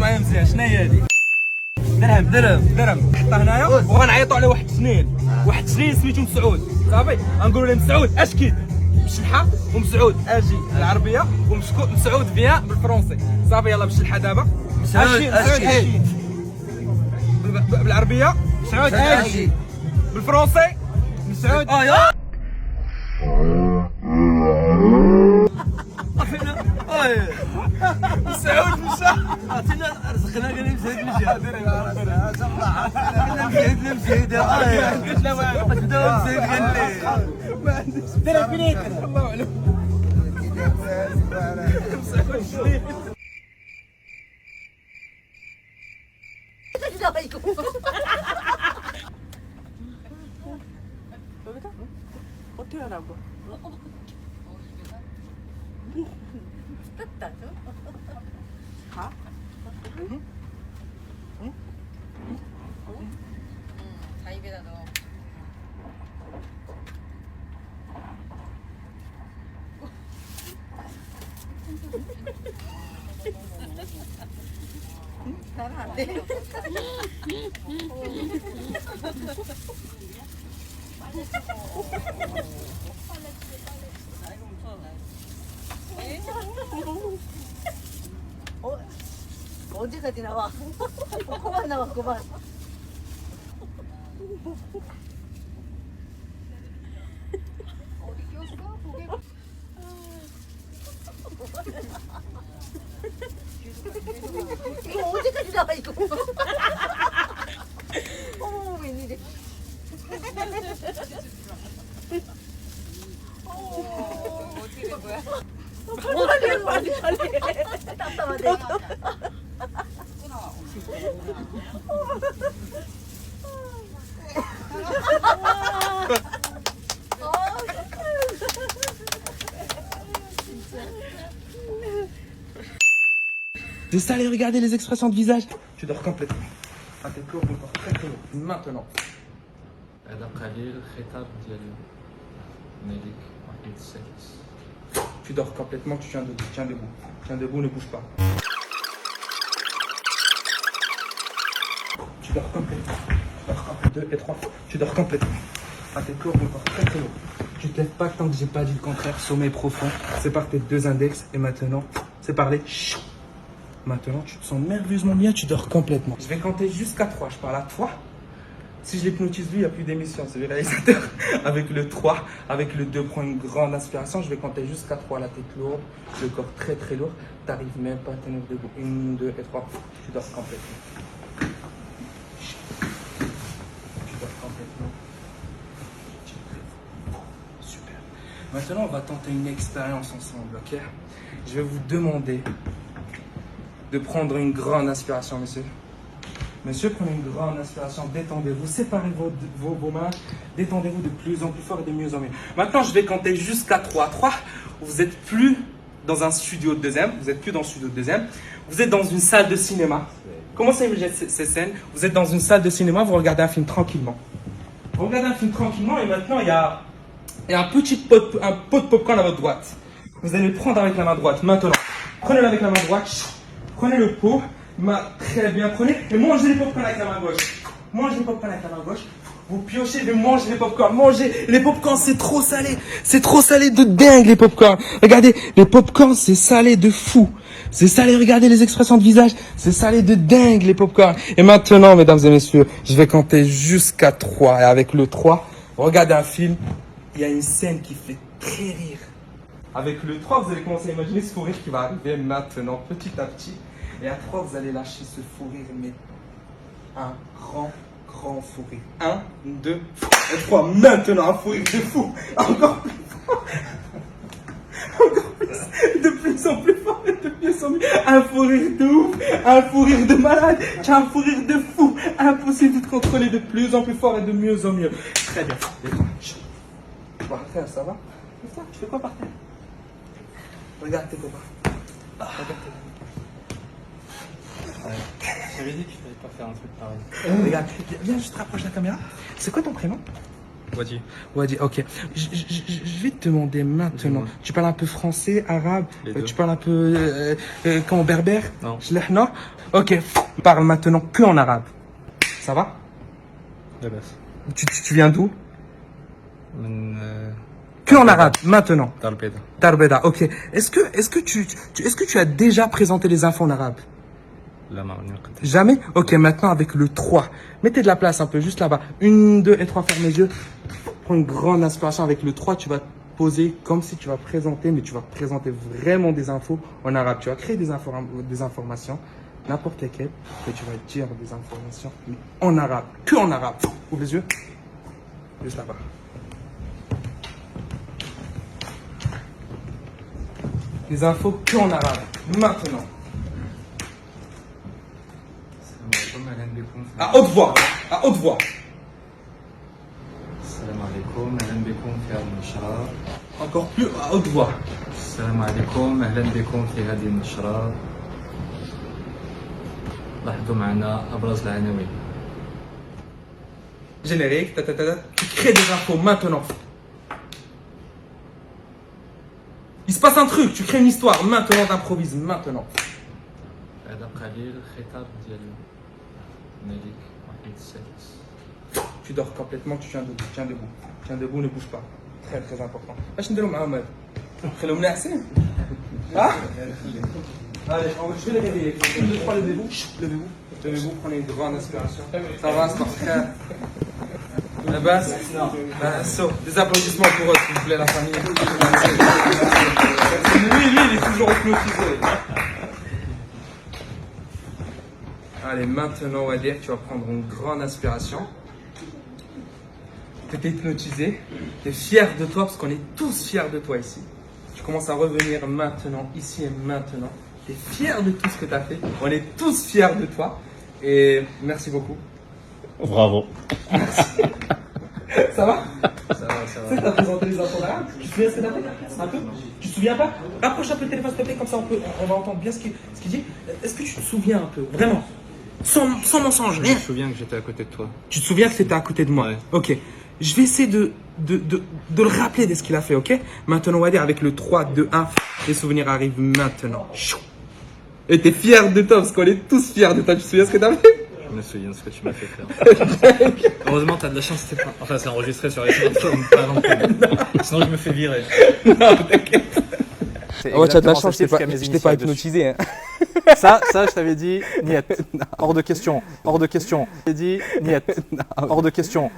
معايا مزيان. شنو هي هذه؟ درهم حطها هنايا وغنعيطوا على واحد التنين. واحد التنين سميتو مسعود صافي. غنقولوا له مسعود اش كيد بشلحه ومسعود اجي العربيه ومسعود فيان بالفرنسي صافي. يلا بالشلحه دابا مسعود اجي بالعربيه مسعود اجي بالفرنسي مسعود يا مسعود مشى عطينا رزقنا قال لي مسعود مشى مسعود قلت له بداو مسعود قال لي درب بنيت الله اعلم 다 입에다 넣어. 나는 안 돼. 언제까지 나와? 그만 나와 그만. 어디 꼈어? 고개. 이거 언제까지 나와 이거? 어머 웬일이야? 어떻게 된 거야? 빨리. 답답하네. C'est ça, allez, regardez les expressions de visage. Tu dors complètement. Ah, t'es court, encore très très lourd. Maintenant. هذا قليل الخطاب ديال الملك واحد السادس. Tu dors complètement, tu tiens debout. Tiens debout, ne bouge pas. Tu dors complètement. 2 et 3. Tu dors complètement. Ah, t'es court, encore très très lourd. Tu te lèves pas tant que j'ai pas dit le contraire. Sommeil profond. C'est par tes 2 index. Et maintenant, c'est par les... Maintenant, tu te sens merveilleusement bien, tu dors complètement. Je vais compter jusqu'à 3, je parle à toi. Si je l'hypnotise lui, il n'y a plus d'émission, c'est le réalisateur. Avec le 3, avec le 2, prends une grande inspiration. Je vais compter jusqu'à 3, la tête lourde, le corps très très lourd. Tu n'arrives même pas à tenir debout. 1, 2 et 3, tu dors complètement. Tu dors complètement. Super. Maintenant, on va tenter une expérience ensemble, ok? Je vais vous demander de prendre une grande inspiration, monsieur. Monsieur, prenez une grande inspiration, détendez-vous, séparez vos mains, détendez-vous de plus en plus fort et de mieux en mieux. Maintenant, je vais compter jusqu'à 3. 3, vous n'êtes plus dans un studio de deuxième, vous êtes dans une salle de cinéma. Comment ça imagine ces scènes? Vous êtes dans une salle de cinéma, vous regardez un film tranquillement. Vous regardez un film tranquillement et maintenant, il y a un petit pot de popcorn à votre droite. Vous allez le prendre avec la main droite. Maintenant, prenez-le avec la main droite. Prenez le pot, très bien, prenez et mangez les popcorn avec la main gauche. Mangez les popcorn avec la main gauche. Vous piochez et mangez les popcorn. Mangez les popcorn, c'est trop salé. C'est trop salé de dingue les popcorn. Regardez, les popcorn, c'est salé de fou. C'est salé, regardez les expressions de visage. C'est salé de dingue les popcorn. Et maintenant, mesdames et messieurs, je vais compter jusqu'à 3. Et avec le 3, regardez un film. Il y a une scène qui fait très rire. Avec le 3, vous allez commencer à imaginer ce fou rire qui va arriver maintenant, petit à petit. Et à 3, vous allez lâcher ce fou rire, mais un grand fou rire. 1, 2, et 3. Maintenant, un fou rire de fou. Encore plus fort. Encore plus. De plus en plus fort et de plus en mieux. Un fou rire de ouf. Un fou rire de malade. Tu as un fou rire de fou. Impossible de te contrôler de plus en plus fort et de mieux en mieux. Très bien. Par terre, ça va? Tu fais quoi par terre? Regarde tes copains. Regarde tes copains. J'avais dit qu'il fallait pas faire un truc pareil. Regarde, viens, je te rapproche de la caméra. C'est quoi ton prénom? Wadi. Wadi, ok. Je vais te demander maintenant. Dis-moi. Tu parles un peu français, arabe, Les deux. tu parles un peu comment berbère? Non. Non. Ok. Parle maintenant que en arabe. Ça va? لاباس. Tu viens d'où? من Que en arabe maintenant. دار البيضاء. Tarbeda, ok. Est-ce que tu as déjà présenté les infos en arabe? لا ما عمرني ما قلت. Jamais? Ok, maintenant avec le 3. Mettez de la place un peu, juste là-bas. 1, 2 et 3, ferme les yeux. Prends une grande inspiration. Avec le 3, tu vas te poser comme si tu vas présenter, mais tu vas présenter vraiment des infos en arabe. Tu vas créer des informations, n'importe lesquelles, et tu vas dire des informations mais en arabe. Que en arabe. Ouvre les yeux. Juste là-bas. Des infos que en arabe. Maintenant. السلام عليكم اهلا بكم في À haute voix. À haute voix. السلام عليكم اهلا بكم في هذه النشرة. Encore plus à haute voix. السلام عليكم اهلا بكم في هذه النشرة. لاحظوا معنا ابرز العناوين. Générique, tu crées des infos maintenant. Il se passe un truc, tu crées une histoire maintenant, t'improvises maintenant. هذا قليل خطاب ديال الملك محمد السادس. Tu dors complètement, tu tiens debout, tiens debout, ne bouge pas. Très très important. باش نديرو معاهم هذا؟ نخليهم ناعسين؟ ها؟ Allez, je vais les réveiller. 1, 2, 3, levez-vous. Levez-vous, prenez une grande inspiration. Ça va, c'est parfait. La basse. Des applaudissements pour eux, s'il vous plaît, la famille. Lui, il est toujours hypnotisé. Allez, maintenant, on va dire que tu vas prendre une grande inspiration. Tu es hypnotisé. Tu es fier de toi, parce qu'on est tous fiers de toi ici. Tu commences à revenir maintenant, ici et maintenant. Tu es fier de tout ce que tu as fait. On est tous fiers de toi. Et merci beaucoup. Bravo. Ça va? Ça va, ça Tu sais va. que tu as présenté les infos d'arabe? Tu te souviens ce que tu as fait? Un peu? Tu te souviens pas? Rapproche un peu le téléphone, s'il te plaît, comme ça on va entendre bien ce qu'il dit. Est-ce que tu te souviens un peu? Vraiment? Sans mensonge, Je rien. me souviens que j'étais à côté de toi. Tu te souviens que tu étais à côté de moi? Ouais. Ok. Je vais essayer de le rappeler de ce qu'il a fait, ok? Maintenant, on va dire avec le 3, 2, 1, les souvenirs arrivent maintenant. Chou. Et t'es fier de toi, parce qu'on est tous fiers de toi. Tu te souviens ce que t'as fait? Je me souviens de ce que tu m'as fait faire. Heureusement, t'as de la chance, c'était pas... Enfin, c'est enregistré sur les smartphones, pas l'antenne. Sinon, je me fais virer. Non, t'inquiète. Ouais, tu as de la chance, je t'ai pas hypnotisé. Hein. Ça, je t'avais dit, niet. Hors de question. Hors de question. Je t'ai dit, niet. Hors de question.